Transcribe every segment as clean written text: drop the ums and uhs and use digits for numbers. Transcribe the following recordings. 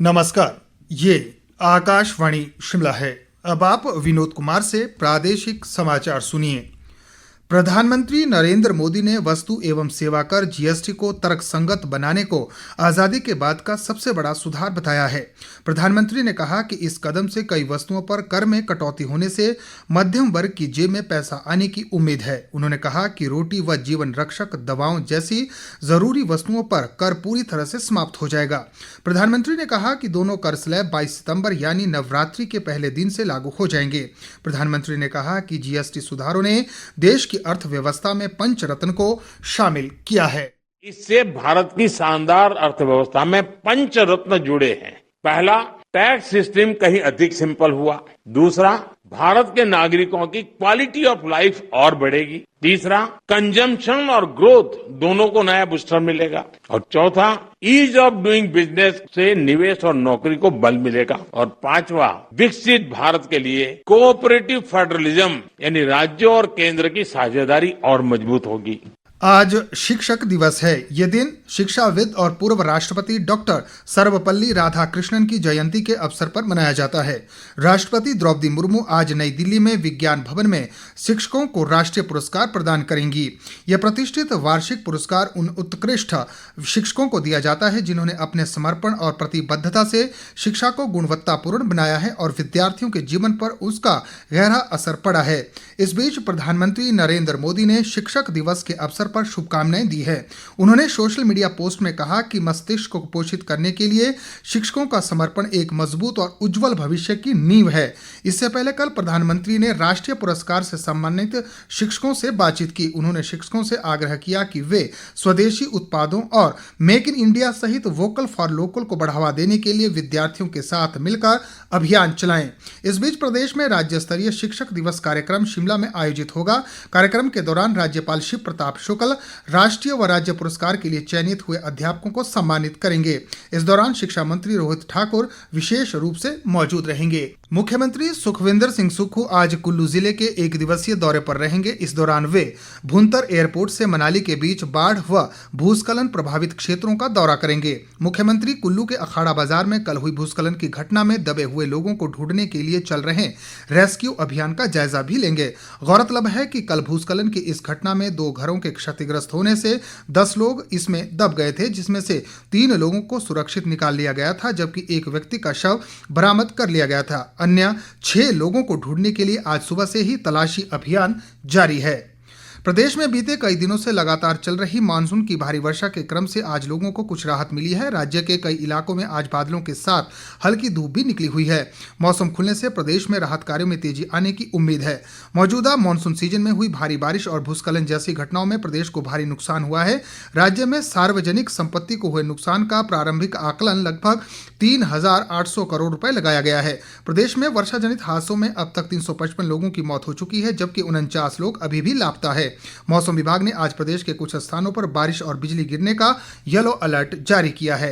नमस्कार, ये आकाशवाणी शिमला है। अब आप विनोद कुमार से प्रादेशिक समाचार सुनिए। प्रधानमंत्री नरेंद्र मोदी ने वस्तु एवं सेवा कर जीएसटी को तर्कसंगत बनाने को आजादी के बाद का सबसे बड़ा सुधार बताया है। प्रधानमंत्री ने कहा कि इस कदम से कई वस्तुओं पर कर में कटौती होने से मध्यम वर्ग की जेब में पैसा आने की उम्मीद है। उन्होंने कहा कि रोटी व जीवन रक्षक दवाओं जैसी जरूरी वस्तुओं पर कर पूरी तरह से समाप्त हो जाएगा। प्रधानमंत्री ने कहा कि दोनों कर स्लैब 22 सितंबर यानी नवरात्रि के पहले दिन से लागू हो जाएंगे। प्रधानमंत्री ने कहा कि जीएसटी सुधारों ने देश की अर्थव्यवस्था में पंचरत्न को शामिल किया है। इससे भारत की शानदार अर्थव्यवस्था में पंचरत्न जुड़े हैं। पहला, टैक्स सिस्टम कहीं अधिक सिंपल हुआ। दूसरा, भारत के नागरिकों की क्वालिटी ऑफ लाइफ और बढ़ेगी। तीसरा, कंजम्पशन और ग्रोथ दोनों को नया बूस्टर मिलेगा। और चौथा, ईज ऑफ डूइंग बिजनेस से निवेश और नौकरी को बल मिलेगा। और पांचवा, विकसित भारत के लिए कोऑपरेटिव फेडरलिज्म यानी राज्यों और केंद्र की साझेदारी और मजबूत होगी। आज शिक्षक दिवस है। ये दिन शिक्षाविद और पूर्व राष्ट्रपति डॉक्टर सर्वपल्ली राधाकृष्णन की जयंती के अवसर पर मनाया जाता है। राष्ट्रपति द्रौपदी मुर्मू आज नई दिल्ली में विज्ञान भवन में शिक्षकों को राष्ट्रीय पुरस्कार प्रदान करेंगी। यह प्रतिष्ठित वार्षिक पुरस्कार उन उत्कृष्ट शिक्षकों को दिया जाता है जिन्होंने अपने समर्पण और प्रतिबद्धता से शिक्षा को गुणवत्तापूर्ण बनाया है और विद्यार्थियों के जीवन पर उसका गहरा असर पड़ा है। इस बीच प्रधानमंत्री नरेंद्र मोदी ने शिक्षक दिवस के अवसर पर शुभकामनाएं दी है। उन्होंने सोशल मीडिया पोस्ट में कहा कि मस्तिष्क को पोषित करने के लिए शिक्षकों का समर्पण एक मजबूत और उज्जवल भविष्य की नींव है। इससे पहले कल प्रधानमंत्री ने राष्ट्रीय पुरस्कार से सम्मानित शिक्षकों से बातचीत की। उन्होंने शिक्षकों से आग्रह किया कि वे स्वदेशी उत्पादों और मेक इन इंडिया सहित वोकल फॉर लोकल को बढ़ावा देने के लिए विद्यार्थियों के साथ मिलकर अभियान चलाएं। इस बीच प्रदेश में राज्य स्तरीय शिक्षक दिवस कार्यक्रम शिमला में आयोजित होगा। कार्यक्रम के दौरान राज्यपाल शिव प्रताप शुक्ल राष्ट्रीय व राज्य पुरस्कार के लिए चयनित हुए अध्यापकों को सम्मानित करेंगे। इस दौरान शिक्षा मंत्री रोहित ठाकुर विशेष रूप से मौजूद रहेंगे। मुख्यमंत्री सुखविंदर सिंह सुक्खू आज कुल्लू जिले के एक दिवसीय दौरे पर रहेंगे। इस दौरान वे भुंतर एयरपोर्ट से मनाली के बीच बाढ़ व भूस्खलन प्रभावित क्षेत्रों का दौरा करेंगे। मुख्यमंत्री कुल्लू के अखाड़ा बाजार में कल हुई भूस्खलन की घटना में दबे हुए लोगों को ढूंढने के लिए चल रहे रेस्क्यू अभियान का जायजा भी लेंगे। गौरतलब है कि कल भूस्खलन की इस घटना में 2 घरों के क्षतिग्रस्त होने से 10 लोग इसमें दब गए थे, जिसमें से 3 लोगों को सुरक्षित निकाल लिया गया था, जबकि एक व्यक्ति का शव बरामद कर लिया गया था। अन्य 6 लोगों को ढूंढने के लिए आज सुबह से ही तलाशी अभियान जारी है। प्रदेश में बीते कई दिनों से लगातार चल रही मानसून की भारी वर्षा के क्रम से आज लोगों को कुछ राहत मिली है। राज्य के कई इलाकों में आज बादलों के साथ हल्की धूप भी निकली हुई है। मौसम खुलने से प्रदेश में राहत कार्यों में तेजी आने की उम्मीद है। मौजूदा मानसून सीजन में हुई भारी बारिश और भूस्खलन जैसी घटनाओं में प्रदेश को भारी नुकसान हुआ है। राज्य में सार्वजनिक संपत्ति को हुए नुकसान का प्रारंभिक आकलन लगभग 3,800 करोड़ रुपए लगाया गया है। प्रदेश में वर्षा जनित हादसों में अब तक 355 लोगों की मौत हो चुकी है, जबकि 49 लोग अभी भी लापता है। मौसम विभाग ने आज प्रदेश के कुछ स्थानों पर बारिश और बिजली गिरने का येलो अलर्ट जारी किया है।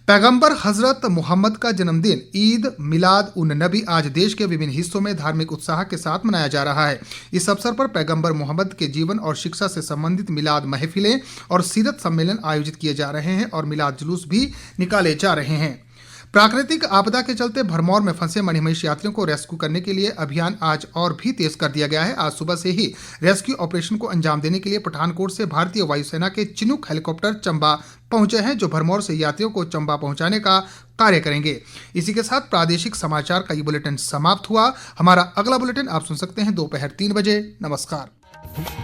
पैगंबर हजरत मोहम्मद का जन्मदिन ईद मिलाद उन नबी आज देश के विभिन्न हिस्सों में धार्मिक उत्साह के साथ मनाया जा रहा है। इस अवसर पर पैगंबर मोहम्मद के जीवन और शिक्षा से संबंधित मिलाद महफिलें और सीरत सम्मेलन आयोजित किए जा रहे हैं और मिलाद जुलूस भी निकाले जा रहे हैं। प्राकृतिक आपदा के चलते भरमौर में फंसे मणिमहेश यात्रियों को रेस्क्यू करने के लिए अभियान आज और भी तेज कर दिया गया है। आज सुबह से ही रेस्क्यू ऑपरेशन को अंजाम देने के लिए पठानकोट से भारतीय वायुसेना के चिनूक हेलीकॉप्टर चंबा पहुंचे हैं, जो भरमौर से यात्रियों को चंबा पहुंचाने का कार्य करेंगे। इसी के साथ प्रादेशिक समाचार का ये बुलेटिन समाप्त हुआ। हमारा अगला बुलेटिन आप सुन सकते हैं दोपहर 3 बजे। नमस्कार।